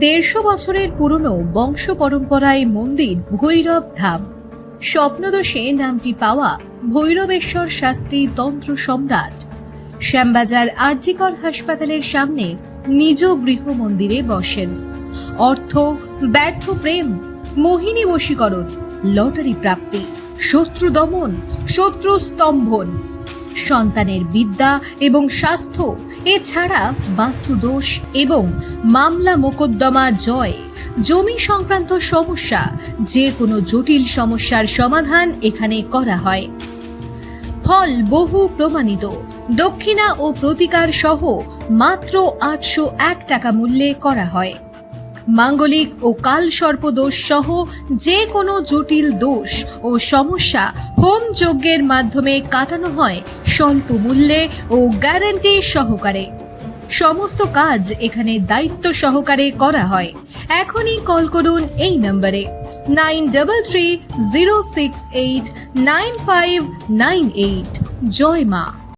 150 বছরের পুরনো বংশ পরম্পরায় মন্দির ভৈরব ধাম। স্বপ্নদোষে নামটি পাওয়া ভৈরবেশ্বর শাস্ত্রী তন্ত্র সম্রাট শ্যামবাজার আরজিকর হাসপাতালের সামনে নিজ গৃহ মন্দিরে বসেন। অর্থ, ব্যর্থ প্রেম, মোহিনী বশীকরণ, লটারি প্রাপ্তি, শত্রু দমন, শত্রু স্তম্ভন, সন্তানের বিদ্যা এবং স্বাস্থ্য, এছাড়া বাস্তুদোষ এবং মামলা মোকদ্দমা জয়, জমি সংক্রান্ত সমস্যা, যে কোনো জটিল সমস্যার সমাধান এখানে করা হয়। ফল বহু প্রমাণিত। দক্ষিণা ও প্রতিকার সহ মাত্র 801 টাকা মূল্যে করা হয়। মাঙ্গলিক ও কালসর্প দোষ সহ যে কোনো জটিল দোষ ও সমস্যা হোম যজ্ঞের মাধ্যমে কাটানো হয় স্বল্প মূল্যে ও গ্যারান্টি সহকারে। সমস্ত কাজ এখানে দায়িত্ব সহকারে করা হয়। এখনই কল করুন এই নম্বরে 9330689598। জয় মা।